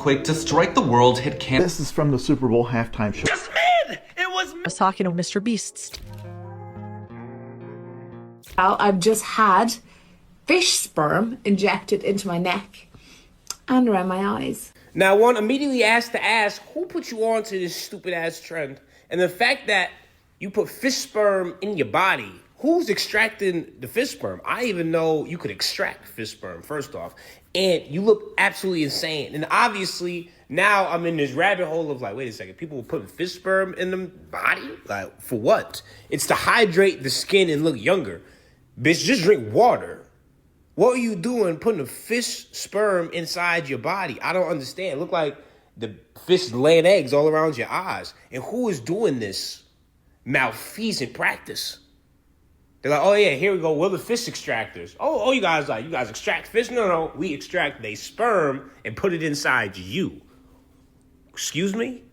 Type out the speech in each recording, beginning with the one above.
Quick to strike the world hit can. This is from the Super Bowl halftime show. Just me! It was me! I was talking to Mr. Beast's. I've just had fish sperm injected into my neck and around my eyes. Now, one immediately has to ask, who put you on to this stupid-ass trend? And the fact that you put fish sperm in your body, who's extracting the fish sperm? I even know you could extract fish sperm, first off. And you look absolutely insane. And obviously, now I'm in this rabbit hole of like, wait a second, people were putting fish sperm in the body? Like, for what? It's to hydrate the skin and look younger. Bitch, just drink water. What are you doing putting a fish sperm inside your body? I don't understand. It look like the fish laying eggs all around your eyes. And who is doing this malfeasant practice? They're like, oh yeah, here we go. We're the fish extractors. Oh, you guys extract fish? No, we extract their sperm and put it inside you. Excuse me?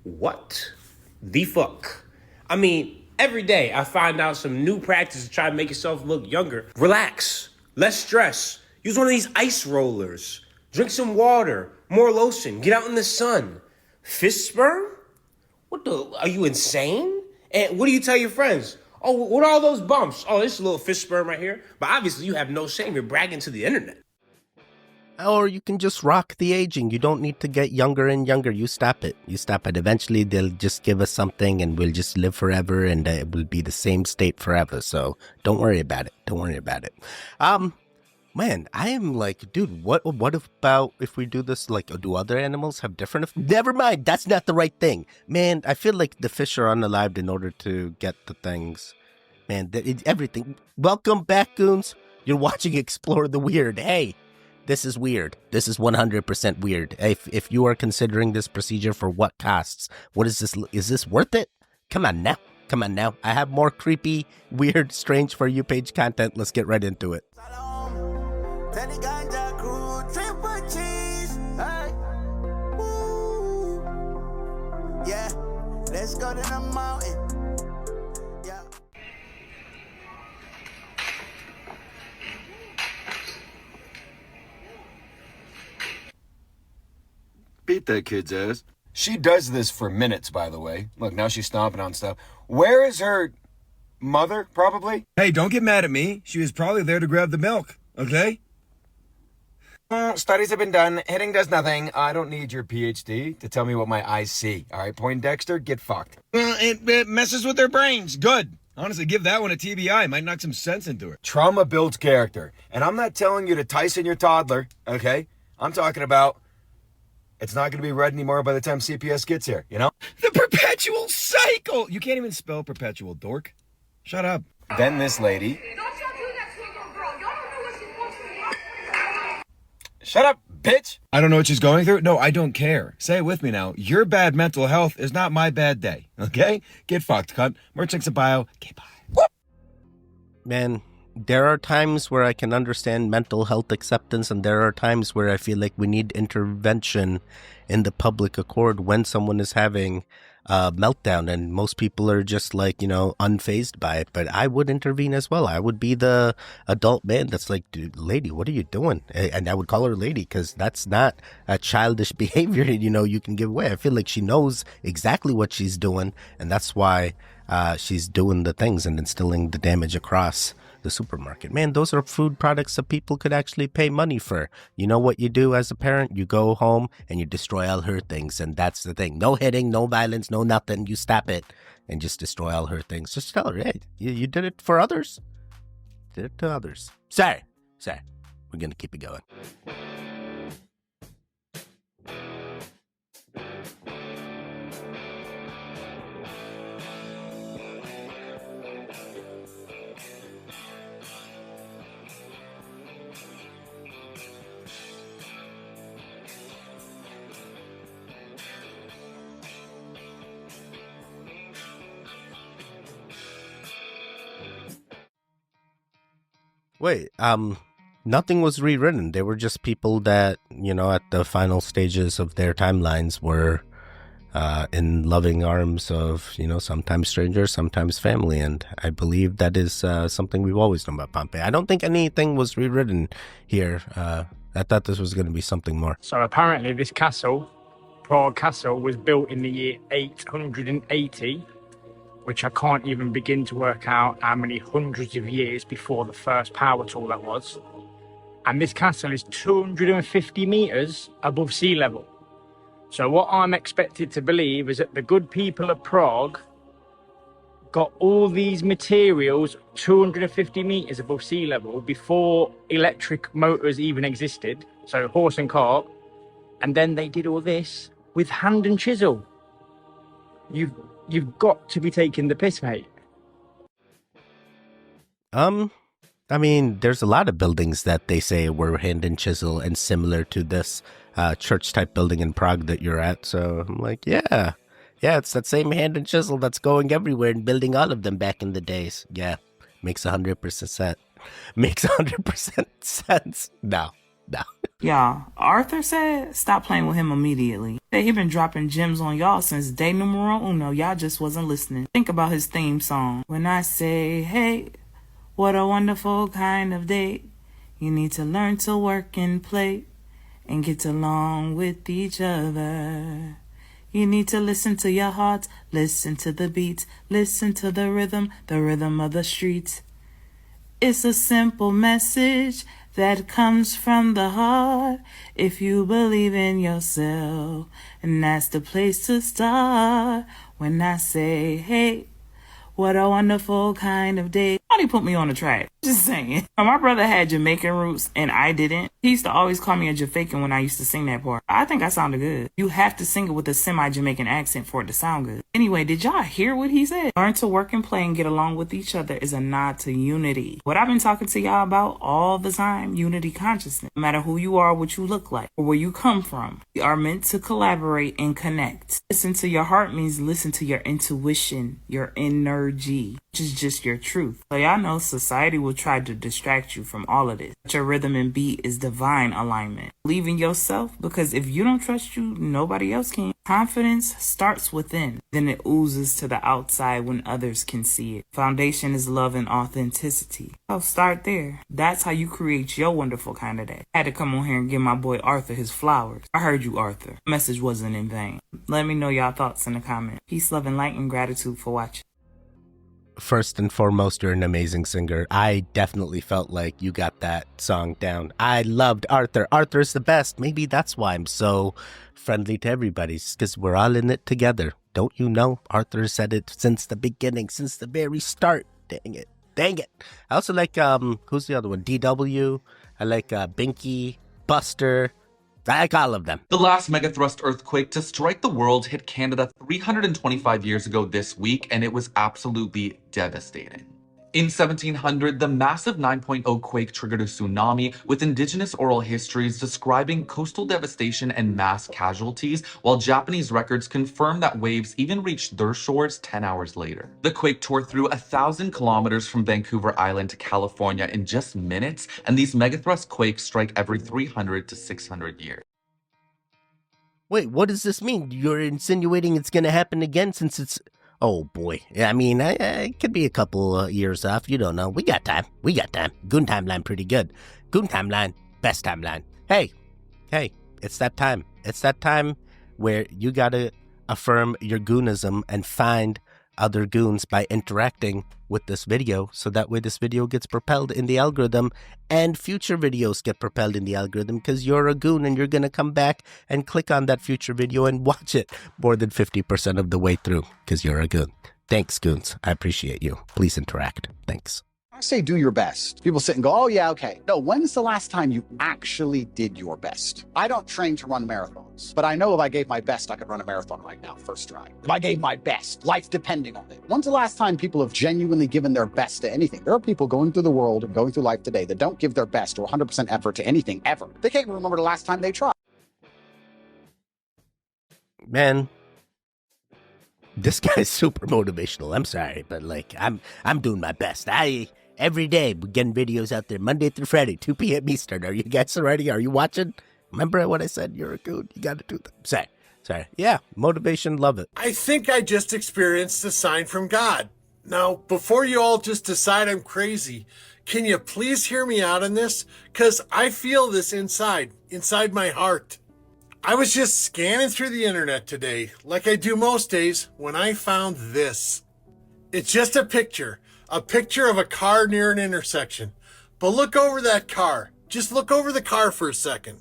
What the fuck? I mean, every day I find out some new practice to try to make yourself look younger. Relax, less stress. Use one of these ice rollers. Drink some water, more lotion, get out in the sun. Fish sperm? What the, are you insane? And what do you tell your friends? Oh, what are all those bumps? Oh, this is a little fish sperm right here. But obviously you have no shame. You're bragging to the internet. Or you can just rock the aging. You don't need to get younger and younger. You stop it. Eventually they'll just give us something and we'll just live forever and it will be the same state forever. So don't worry about it. Man, I am like, dude, what about if we do this, like, do other animals have different... Never mind, that's not the right thing. Man, I feel like the fish are unalived in order to get the things. Man, everything. Welcome back, goons. You're watching Explore the Weird. Hey, this is weird. This is 100% weird. If you are considering this procedure for what costs, what is this? Is this worth it? Come on now. I have more creepy, weird, strange For You page content. Let's get right into it. Yeah, let's go to the mountain. Yeah. Beat that kid's ass. She does this for minutes, by the way. Look, now she's stomping on stuff. Where is her mother, probably? Hey, don't get mad at me. She was probably there to grab the milk, okay? Studies have been done. Hitting does nothing. I don't need your PhD to tell me what my eyes see. All right, Poindexter, get fucked. It messes with their brains. Good. Honestly, give that one a TBI. Might knock some sense into it. Trauma builds character. And I'm not telling you to Tyson your toddler, okay? I'm talking about it's not going to be red anymore by the time CPS gets here, you know? The perpetual cycle! You can't even spell perpetual, dork. Shut up. Then this lady... Shut up, bitch! I don't know what she's going through. No, I don't care. Say it with me now. Your bad mental health is not my bad day, okay? Get fucked, cunt. Merch links in bio. Okay, bye. Man, there are times where I can understand mental health acceptance, and there are times where I feel like we need intervention in the public accord when someone is having a meltdown, and most people are just like, unfazed by it. But I would intervene as well. I would be the adult man that's like, dude, lady, what are you doing? And I would call her lady because that's not a childish behavior, you can give away. I feel like she knows exactly what she's doing, and that's why she's doing the things and instilling the damage across the supermarket. Man, those are food products that people could actually pay money for. You know what you do as a parent? You go home and you destroy all her things, and that's the thing. No hitting, no violence, no nothing. You stop it and just destroy all her things. Just tell her, hey, you did it for others. Did it to others. Sorry. We're gonna keep it going. Wait, nothing was rewritten. They were just people that, at the final stages of their timelines were in loving arms of, sometimes strangers, sometimes family. And I believe that is something we've always known about Pompeii. I don't think anything was rewritten here. I thought this was going to be something more. So apparently this castle, Prague Castle, was built in the year 880, which I can't even begin to work out how many hundreds of years before the first power tool that was. And this castle is 250 meters above sea level. So what I'm expected to believe is that the good people of Prague got all these materials 250 meters above sea level before electric motors even existed, so horse and cart, and then they did all this with hand and chisel. You've got to be taking the piss, mate. I mean, there's a lot of buildings that they say were hand and chisel and similar to this church type building in Prague that you're at. So I'm like, yeah, it's that same hand and chisel that's going everywhere and building all of them back in the days. Yeah, makes 100% sense. Makes 100% sense. No. Y'all, Arthur said stop playing with him immediately. He been dropping gems on y'all since day numero uno. Y'all just wasn't listening. Think about his theme song. When I say, hey, what a wonderful kind of day. You need to learn to work and play and get along with each other. You need to listen to your heart, listen to the beats, listen to the rhythm of the streets. It's a simple message that comes from the heart. If you believe in yourself, and that's the place to start. When I say, hey, what a wonderful kind of day. Why he put me on the track? Just saying. My brother had Jamaican roots and I didn't. He used to always call me a Jamaican when I used to sing that part. I think I sounded good. You have to sing it with a semi-Jamaican accent for it to sound good. Anyway, did y'all hear what he said? Learn to work and play and get along with each other is a nod to unity. What I've been talking to y'all about all the time, unity consciousness. No matter who you are, what you look like, or where you come from, we are meant to collaborate and connect. Listen to your heart means listen to your intuition, your energy, which is just your truth. So y'all know society will try to distract you from all of this. But your rhythm and beat is divine alignment. Believe in yourself, because if you don't trust you, nobody else can. Confidence starts within, then it oozes to the outside when others can see it. Foundation is love and authenticity. So start there. That's how you create your wonderful kind of day. I had to come on here and give my boy Arthur his flowers. I heard you, Arthur. The message wasn't in vain. Let me know y'all thoughts in the comments. Peace, love, and light, and gratitude for watching. First and foremost, you're an amazing singer. I definitely felt like you got that song down. I loved Arthur. Arthur's the best. Maybe that's why I'm so friendly to everybody, because we're all in it together. Don't you know? Arthur said it since the beginning, since the very start. Dang it. I also like, who's the other one? DW. I like Binky, Buster. I like all of them. The last megathrust earthquake to strike the world hit Canada 325 years ago this week, and it was absolutely devastating. In 1700, the massive 9.0 quake triggered a tsunami, with indigenous oral histories describing coastal devastation and mass casualties, while Japanese records confirm that waves even reached their shores 10 hours later. The quake tore through 1,000 kilometers from Vancouver Island to California in just minutes, and these megathrust quakes strike every 300 to 600 years. Wait, what does this mean? You're insinuating it's going to happen again since it's... Oh, boy. I mean, it could be a couple years off. You don't know. We got time. Goon timeline pretty good. Goon timeline, best timeline. Hey, it's that time. It's that time where you got to affirm your goonism and find other goons by interacting with this video, so that way this video gets propelled in the algorithm and future videos get propelled in the algorithm, because you're a goon and you're going to come back and click on that future video and watch it more than 50% of the way through, because you're a goon. Thanks, goons. I appreciate you. Please interact. Thanks. I say do your best. People sit and go, oh yeah, okay. No, when's the last time you actually did your best? I don't train to run marathons, but I know if I gave my best, I could run a marathon right now, first try. If I gave my best, life depending on it. When's the last time people have genuinely given their best to anything? There are people going through the world and going through life today that don't give their best or 100% effort to anything ever. They can't even remember the last time they tried. Man, this guy's super motivational. I'm sorry, but like, I'm doing my best. Every day, we're getting videos out there, Monday through Friday, 2 p.m. Eastern. Are you guys ready? Are you watching? Remember what I said? You're a goon. You got to do that. Sorry. Yeah, motivation, love it. I think I just experienced a sign from God. Now, before you all just decide I'm crazy, Can you please hear me out on this? Because I feel this inside my heart. I was just scanning through the internet today, like I do most days, when I found this. It's just a picture of a car near an intersection. But look over that car. Just look over the car for a second.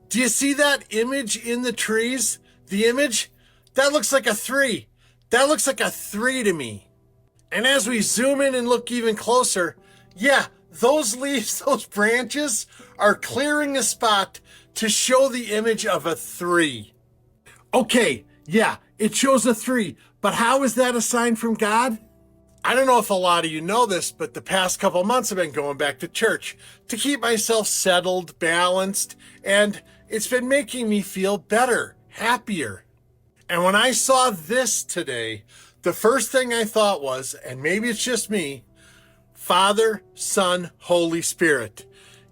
Do you see that image in the trees? The image? That looks like a 3. That looks like a 3 to me. And as we zoom in and look even closer, yeah, those leaves, those branches are clearing a spot to show the image of a 3. Okay, yeah, it shows a 3, but how is that a sign from God? I don't know if a lot of you know this, but the past couple months I've been going back to church to keep myself settled, balanced, and it's been making me feel better, happier. And when I saw this today, the first thing I thought was, and maybe it's just me, Father, Son, Holy Spirit.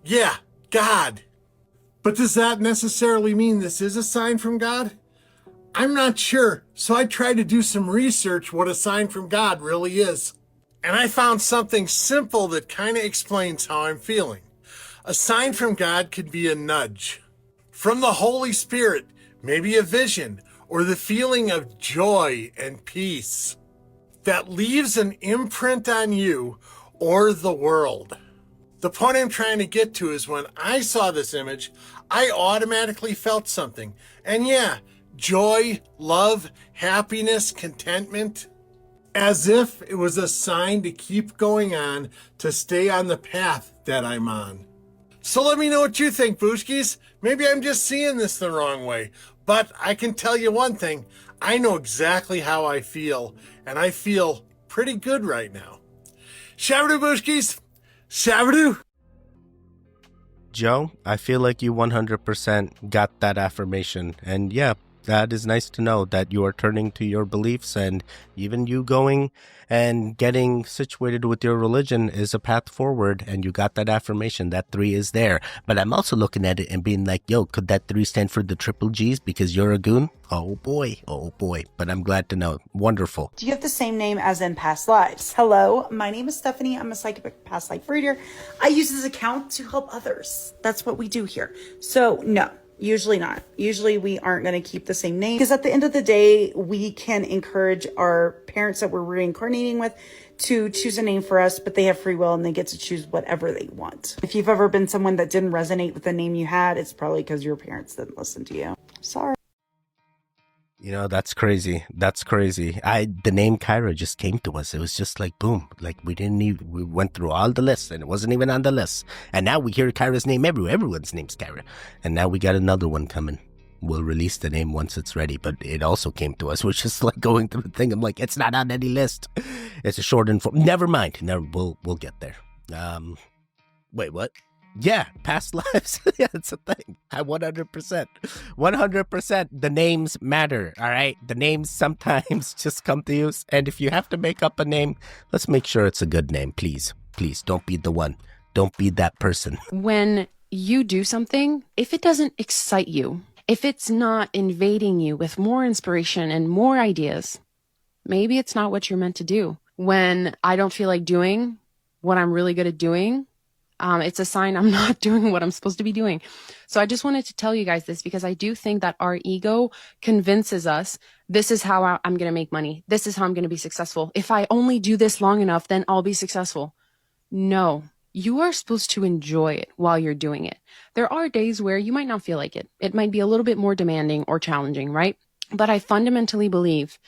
Yeah, God. But does that necessarily mean this is a sign from God? I'm not sure, so I tried to do some research what a sign from God really is. And I found something simple that kind of explains how I'm feeling. A sign from God could be a nudge. From the Holy Spirit, maybe a vision, or the feeling of joy and peace that leaves an imprint on you or the world. The point I'm trying to get to is when I saw this image, I automatically felt something. And yeah, joy, love, happiness, contentment, as if it was a sign to keep going on, to stay on the path that I'm on. So let me know what you think, Booshkies. Maybe I'm just seeing this the wrong way. But I can tell you one thing, I know exactly how I feel, and I feel pretty good right now. Shabadoo, Booshkies! Shabadoo! Joe, I feel like you 100% got that affirmation. And yeah, that is nice to know that you are turning to your beliefs, and even you going and getting situated with your religion is a path forward, and you got that affirmation. That 3 is there. But I'm also looking at it and being like, yo, could that 3 stand for the triple G's because you're a goon? Oh boy. But I'm glad to know. Wonderful. Do you have the same name as in past lives? Hello, my name is Stephanie. I'm a psychic past life reader. I use this account to help others. That's what we do here. So no. Usually not. Usually we aren't going to keep the same name, because at the end of the day, we can encourage our parents that we're reincarnating with to choose a name for us, but they have free will and they get to choose whatever they want. If you've ever been someone that didn't resonate with the name you had, it's probably because your parents didn't listen to you. Sorry. You know, that's crazy. The name Kyra just came to us. It was just like, boom. Like, we went through all the lists and it wasn't even on the list. And now we hear Kyra's name everywhere. Everyone's name's Kyra. And now we got another one coming. We'll release the name once it's ready, but it also came to us. We're just like going through the thing. I'm like, it's not on any list. It's a short and form. Never mind. We'll get there. Wait, what? Yeah, past lives. Yeah, it's a thing. 100%. The names matter, all right? The names sometimes just come to you. And if you have to make up a name, let's make sure it's a good name, please. Please, don't be the one. Don't be that person. When you do something, if it doesn't excite you, if it's not invading you with more inspiration and more ideas, maybe it's not what you're meant to do. When I don't feel like doing what I'm really good at doing, it's a sign I'm not doing what I'm supposed to be doing. So I just wanted to tell you guys this, because I do think that our ego convinces us, this is how I'm going to make money. This is how I'm going to be successful. If I only do this long enough, then I'll be successful. No, you are supposed to enjoy it while you're doing it. There are days where you might not feel like it. It might be a little bit more demanding or challenging, right? But I fundamentally believe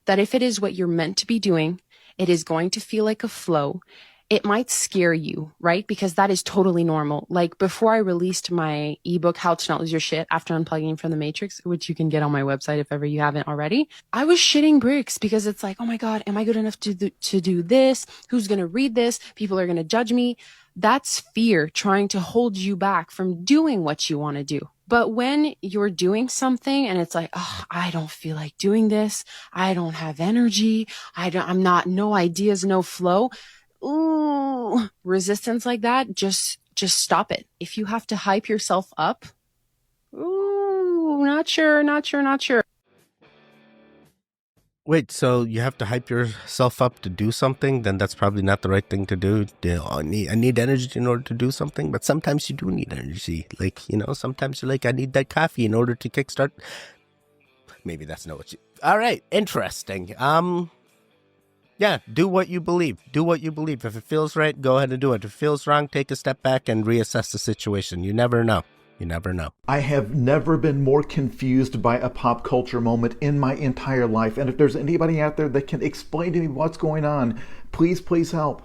that if it is what you're meant to be doing, it is going to feel like a flow. It might scare you, right? Because that is totally normal. Like before I released my ebook, How to Not Lose Your Shit After Unplugging from the Matrix, which you can get on my website if ever you haven't already, I was shitting bricks because it's like, oh my God, am I good enough to do this? Who's going to read this? People are going to judge me. That's fear trying to hold you back from doing what you want to do. But when you're doing something and it's like, oh, I don't feel like doing this. I don't have energy. No ideas, no flow. Ooh, resistance like that, just stop it. If you have to hype yourself up, ooh, not sure. Wait, so you have to hype yourself up to do something? Then that's probably not the right thing to do. I need energy in order to do something, but sometimes you do need energy. Like, sometimes you're like, I need that coffee in order to kickstart. Maybe that's not what you... All right, interesting. Yeah, do what you believe. Do what you believe. If it feels right, go ahead and do it. If it feels wrong, take a step back and reassess the situation. You never know. You never know. I have never been more confused by a pop culture moment in my entire life. And if there's anybody out there that can explain to me what's going on, please help.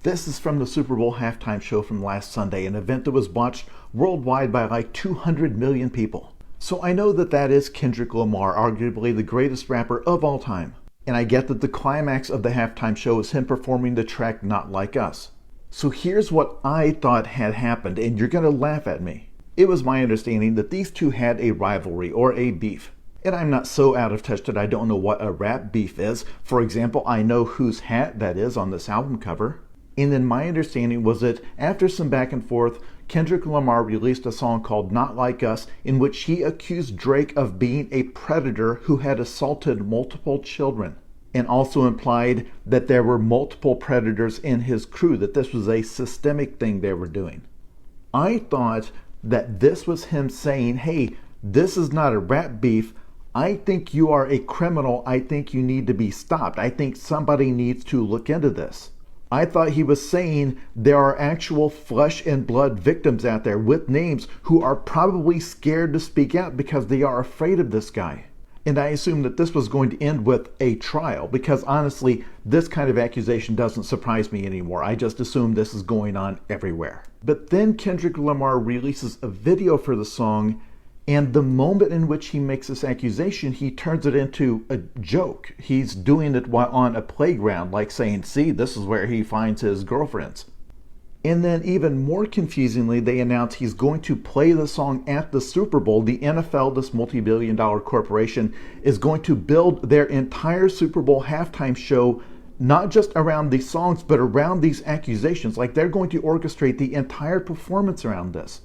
This is from the Super Bowl halftime show from last Sunday, an event that was watched worldwide by like 200 million people. So I know that is Kendrick Lamar, arguably the greatest rapper of all time. And I get that the climax of the halftime show is him performing the track Not Like Us. So here's what I thought had happened, and you're going to laugh at me. It was my understanding that these two had a rivalry or a beef. And I'm not so out of touch that I don't know what a rap beef is. For example, I know whose hat that is on this album cover. And then my understanding was that after some back and forth, Kendrick Lamar released a song called Not Like Us, in which he accused Drake of being a predator who had assaulted multiple children, and also implied that there were multiple predators in his crew, that this was a systemic thing they were doing. I thought that this was him saying, hey, this is not a rap beef. I think you are a criminal. I think you need to be stopped. I think somebody needs to look into this. I thought he was saying there are actual flesh and blood victims out there with names who are probably scared to speak out because they are afraid of this guy. And I assumed that this was going to end with a trial because honestly, this kind of accusation doesn't surprise me anymore. I just assume this is going on everywhere. But then Kendrick Lamar releases a video for the song, and the moment in which he makes this accusation, he turns it into a joke. He's doing it while on a playground, like saying, see, this is where he finds his girlfriends. And then even more confusingly, they announce he's going to play the song at the Super Bowl. The NFL, this multi-billion-dollar corporation, is going to build their entire Super Bowl halftime show not just around these songs, but around these accusations. Like they're going to orchestrate the entire performance around this.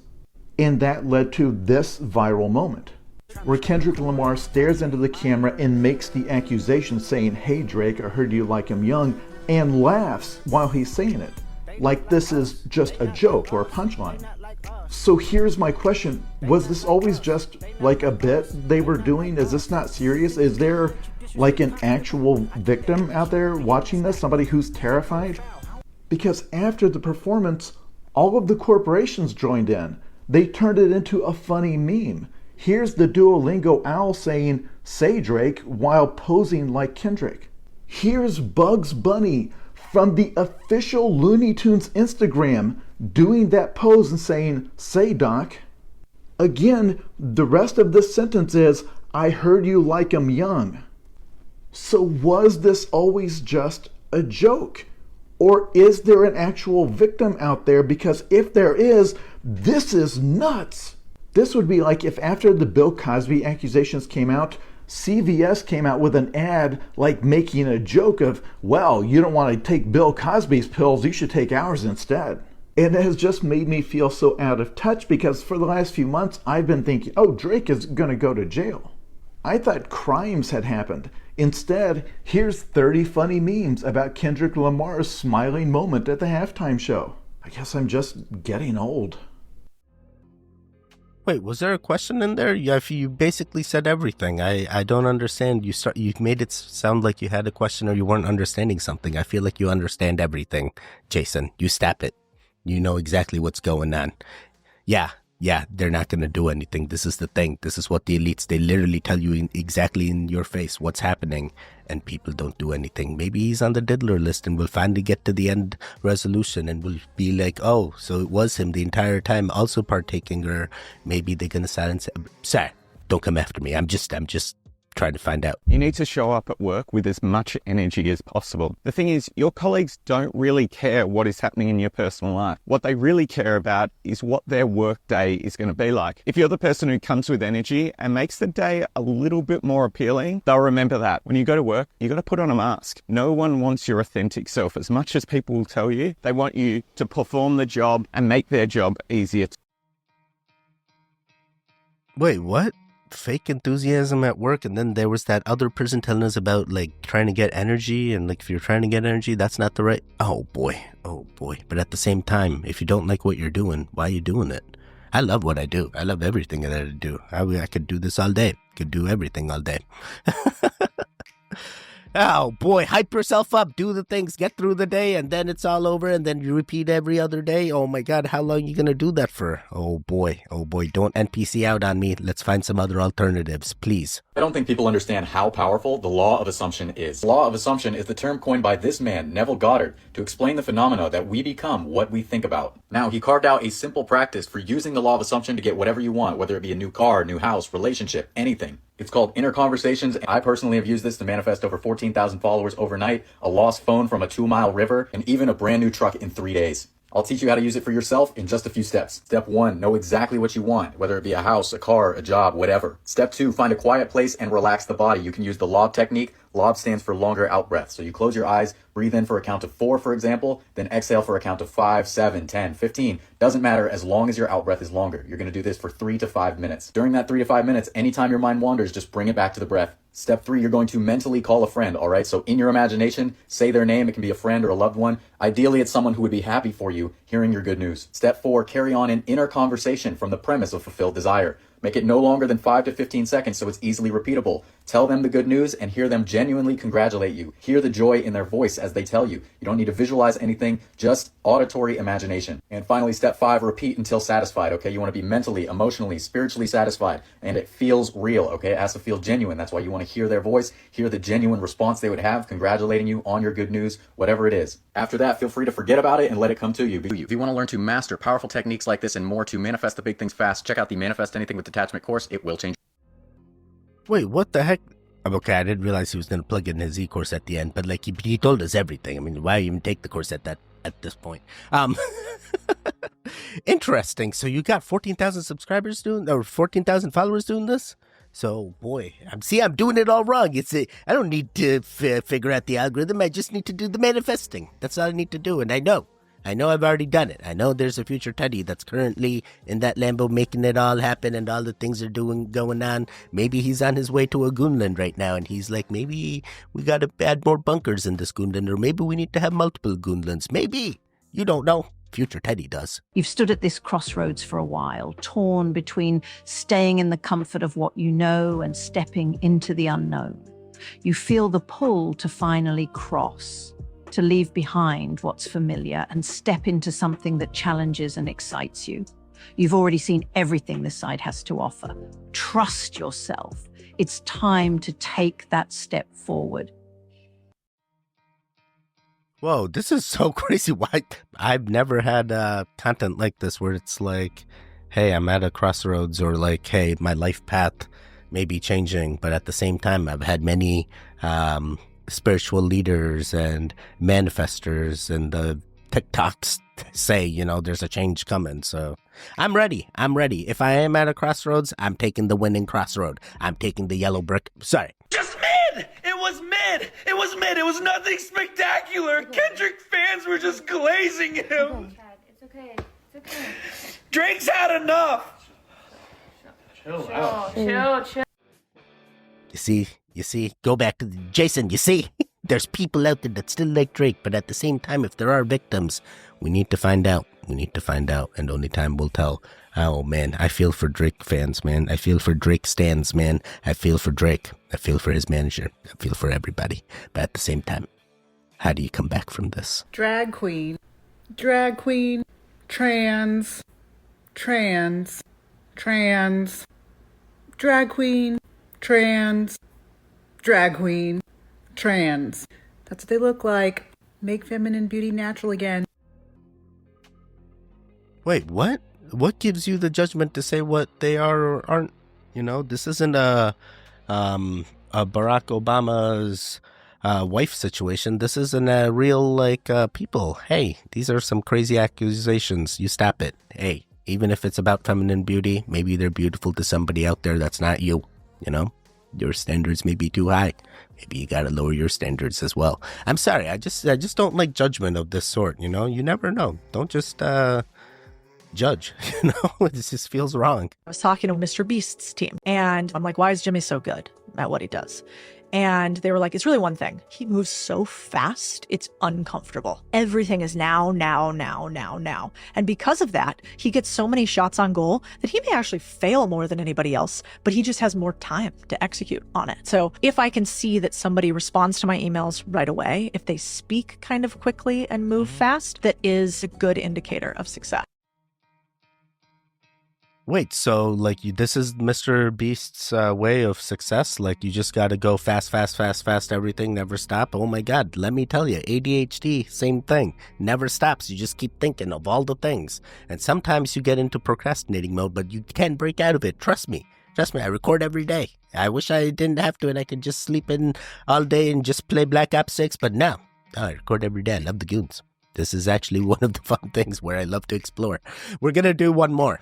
And that led to this viral moment, where Kendrick Lamar stares into the camera and makes the accusation saying, hey Drake, I heard you like him young, and laughs while he's saying it. Like this is just a joke or a punchline. So here's my question. Was this always just like a bit they were doing? Is this not serious? Is there like an actual victim out there watching this? Somebody who's terrified? Because after the performance, all of the corporations joined in. They turned it into a funny meme. Here's the Duolingo owl saying, say Drake, while posing like Kendrick. Here's Bugs Bunny from the official Looney Tunes Instagram doing that pose and saying, say Doc. Again, the rest of this sentence is, I heard you like 'em young. So was this always just a joke? Or is there an actual victim out there? Because if there is, this is nuts. This would be like if after the Bill Cosby accusations came out, CVS came out with an ad like making a joke of, well, you don't want to take Bill Cosby's pills, you should take ours instead. And it has just made me feel so out of touch because for the last few months, I've been thinking, oh, Drake is going to go to jail. I thought crimes had happened. Instead, here's 30 funny memes about Kendrick Lamar's smiling moment at the halftime show. I guess I'm just getting old. Wait, was there a question in there? Yeah, you basically said everything. I don't understand. You made it sound like you had a question or you weren't understanding something. I feel like you understand everything, Jason. You stop it. You know exactly what's going on. Yeah, they're not going to do anything. This is the thing. This is what the elites, they literally tell you exactly in your face what's happening, and people don't do anything. Maybe he's on the diddler list and we'll finally get to the end resolution and we'll be like, oh, so it was him the entire time also partaking, or maybe they're going to silence him. Sir, don't come after me. I'm just trying to find out. You need to show up at work with as much energy as possible. The thing is, your colleagues don't really care what is happening in your personal life. What they really care about is what their work day is going to be like. If you're the person who comes with energy and makes the day a little bit more appealing, they'll remember that. When you go to work, you got to put on a mask. No one wants your authentic self. As much as people will tell you, they want you to perform the job and make their job easier. Wait, what? fake enthusiasm at work, and then there was that other person telling us about like trying to get energy, and like if you're trying to get energy, that's not the right. Oh boy. But at the same time, if you don't like what you're doing, why are you doing it? I love what I do. I love everything that I do. I could do this all day. Could do everything all day. Oh boy, hype yourself up, do the things, get through the day, and then it's all over, and then you repeat every other day. Oh my god, how long are you gonna do that for? Oh boy, don't NPC out on me. Let's find some other alternatives, please. I don't think people understand how powerful the law of assumption is. The law of assumption is the term coined by this man, Neville Goddard, to explain the phenomena that we become what we think about. Now, he carved out a simple practice for using the law of assumption to get whatever you want, whether it be a new car, new house, relationship, anything. It's called Inner Conversations. I personally have used this to manifest over 14,000 followers overnight, a lost phone from a 2-mile river, and even a brand new truck in 3 days. I'll teach you how to use it for yourself in just a few steps. Step 1, know exactly what you want, whether it be a house, a car, a job, whatever. Step 2, find a quiet place and relax the body. You can use the LOB technique. LOB stands for longer out breath. So you close your eyes, breathe in for a count of 4, for example, then exhale for a count of 5, 7, 10, 15. Doesn't matter as long as your out breath is longer. You're going to do this for 3 to 5 minutes. During that 3 to 5 minutes, anytime your mind wanders, just bring it back to the breath. Step 3, you're going to mentally call a friend, all right? So in your imagination, say their name. It can be a friend or a loved one. Ideally, it's someone who would be happy for you hearing your good news. Step 4, carry on an inner conversation from the premise of fulfilled desire. Make it no longer than 5 to 15 seconds so it's easily repeatable. Tell them the good news and hear them genuinely congratulate you. Hear the joy in their voice as they tell you. You don't need to visualize anything, just auditory imagination. And finally, step 5, repeat until satisfied, okay? You want to be mentally, emotionally, spiritually satisfied, and it feels real, okay? It has to feel genuine. That's why you want to hear their voice, hear the genuine response they would have, congratulating you on your good news, whatever it is. After that, feel free to forget about it and let it come to you. If you want to learn to master powerful techniques like this and more to manifest the big things fast, check out the Manifest Anything with Detachment course. It will change. Wait, what the heck? Okay, I didn't realize he was going to plug in his e-course at the end, but like he told us everything. I mean, why even take the course at this point? Interesting. So you got 14,000 subscribers doing, or 14,000 followers doing this? So boy, I'm doing it all wrong. I don't need to figure out the algorithm. I just need to do the manifesting. That's all I need to do, and I know I've already done it. I know there's a future Teddy that's currently in that Lambo making it all happen and all the things are going on. Maybe he's on his way to a Goonland right now and he's like, maybe we got to add more bunkers in this Goonland, or maybe we need to have multiple Goonlands. Maybe. You don't know. Future Teddy does. You've stood at this crossroads for a while, torn between staying in the comfort of what you know and stepping into the unknown. You feel the pull to finally cross, to leave behind what's familiar and step into something that challenges and excites you. You've already seen everything this side has to offer. Trust yourself. It's time to take that step forward. Whoa, this is so crazy. Why? I've never had content like this where it's like, hey, I'm at a crossroads, or like, hey, my life path may be changing, but at the same time, I've had many spiritual leaders and manifestors and the TikToks say, there's a change coming. So I'm ready. If I am at a crossroads, I'm taking the winning crossroad. I'm taking the yellow brick. Sorry. Just mid! It was mid! It was mid! It was nothing spectacular! Kendrick fans were just glazing him! It's okay. It's okay. Drake's had enough! Chill out. Chill. You see, go back to Jason, you see? There's people out there that still like Drake, but at the same time, if there are victims, we need to find out. And only time will tell. Oh, man, I feel for Drake fans, man. I feel for Drake stans, man. I feel for Drake. I feel for his manager. I feel for everybody. But at the same time, how do you come back from this? Drag queen, trans, drag queen, trans, drag queen, trans. That's what they look like. Make feminine beauty natural again. Wait, what? What gives you the judgment to say what they are or aren't? This isn't a Barack Obama's wife situation. This isn't a real, people. Hey, these are some crazy accusations. You stop it. Hey, even if it's about feminine beauty, maybe they're beautiful to somebody out there that's not you. Your standards may be too high. Maybe you gotta lower your standards as well. I'm sorry, I just don't like judgment of this sort. You never know. Don't just judge. You know, it just feels wrong. I was talking to Mr. Beast's team, and I'm like, why is Jimmy so good at what he does? And they were like, it's really one thing. He moves so fast, it's uncomfortable. Everything is now. And because of that, he gets so many shots on goal that he may actually fail more than anybody else, but he just has more time to execute on it. So if I can see that somebody responds to my emails right away, if they speak kind of quickly and move fast, that is a good indicator of success. Wait, so like this is Mr. Beast's way of success? Like you just got to go fast, everything, never stop? Oh my God, let me tell you, ADHD, same thing. Never stops. You just keep thinking of all the things. And sometimes you get into procrastinating mode, but you can break out of it. Trust me. I record every day. I wish I didn't have to and I could just sleep in all day and just play Black Ops 6, but no, I record every day. I love the goons. This is actually one of the fun things where I love to explore. We're going to do one more.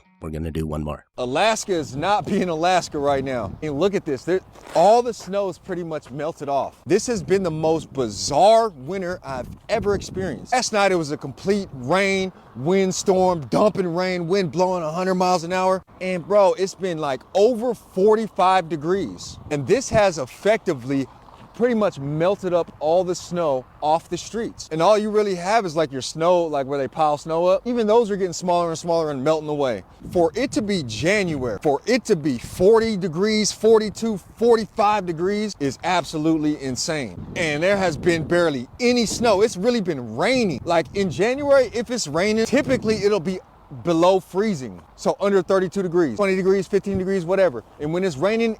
Alaska is not being Alaska right now. And look at this. All the snow is pretty much melted off. This has been the most bizarre winter I've ever experienced. Last night it was a complete rain, windstorm, dumping rain, wind blowing 100 miles an hour. And bro, it's been like over 45 degrees. And this has effectively pretty much melted up all the snow off the streets. And all you really have is like your snow, like where they pile snow up. Even those are getting smaller and smaller and melting away. For it to be January, for it to be 40 degrees, 42, 45 degrees is absolutely insane. And there has been barely any snow. It's really been raining. Like in January, if it's raining, typically it'll be below freezing, so under 32 degrees, 20 degrees, 15 degrees, whatever. And when it's raining,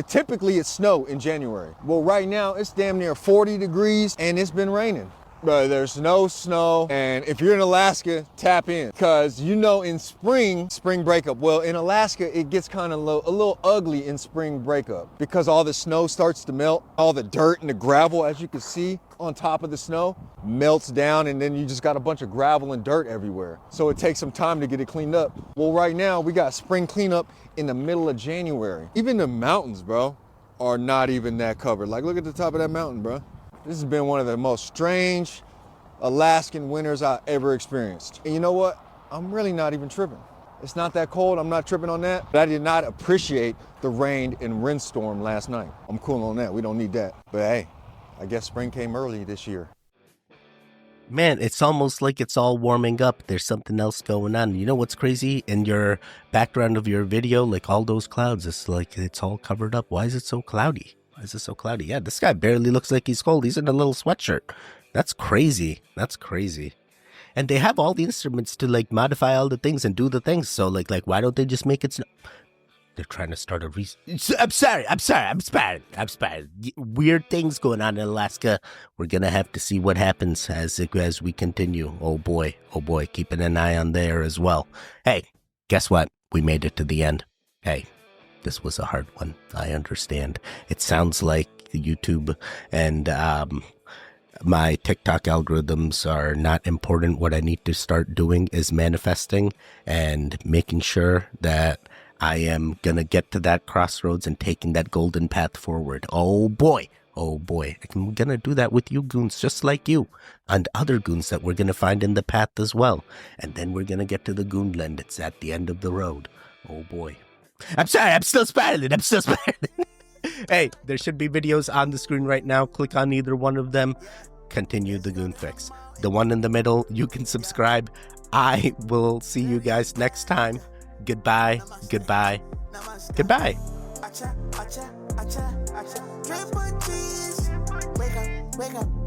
typically it's snow in January. Well, right now it's damn near 40 degrees and it's been raining. But there's no snow, and if you're in Alaska, tap in, because you know in spring breakup, well, in Alaska it gets kind of a little ugly in spring breakup because all the snow starts to melt, all the dirt and the gravel, as you can see on top of the snow, melts down, and then you just got a bunch of gravel and dirt everywhere. So it takes some time to get it cleaned up. Well, right now we got spring cleanup in the middle of January. Even the mountains, bro, are not even that covered. Like, look at the top of that mountain, bro. This has been one of the most strange Alaskan winters I ever experienced. And you know what? I'm really not even tripping. It's not that cold. I'm not tripping on that. But I did not appreciate the rain and windstorm last night. I'm cool on that. We don't need that. But hey, I guess spring came early this year. Man, it's almost like it's all warming up. There's something else going on. You know what's crazy? In your background of your video, like all those clouds, it's like it's all covered up. Why is it so cloudy? Yeah, this guy barely looks like he's cold. He's in a little sweatshirt. That's crazy. And they have all the instruments to like modify all the things and do the things. So like why don't they just make it snow? They're trying to start a I'm sorry. Weird things going on in Alaska. We're gonna have to see what happens as we continue. Oh boy, keeping an eye on there as well. Hey, guess what? We made it to the end. Hey, this was a hard one. I understand. It sounds like YouTube and my TikTok algorithms are not important. What I need to start doing is manifesting and making sure that I am going to get to that crossroads and taking that golden path forward. Oh boy. I'm going to do that with you goons, just like you, and other goons that we're going to find in the path as well. And then we're going to get to the Goonland. It's at the end of the road. Oh boy. I'm sorry, I'm still spiraling. Hey, there should be videos on the screen right now. Click on either one of them. Continue the Goon Fix. The one in the middle, you can subscribe. I will see you guys next time. Goodbye. Wake up.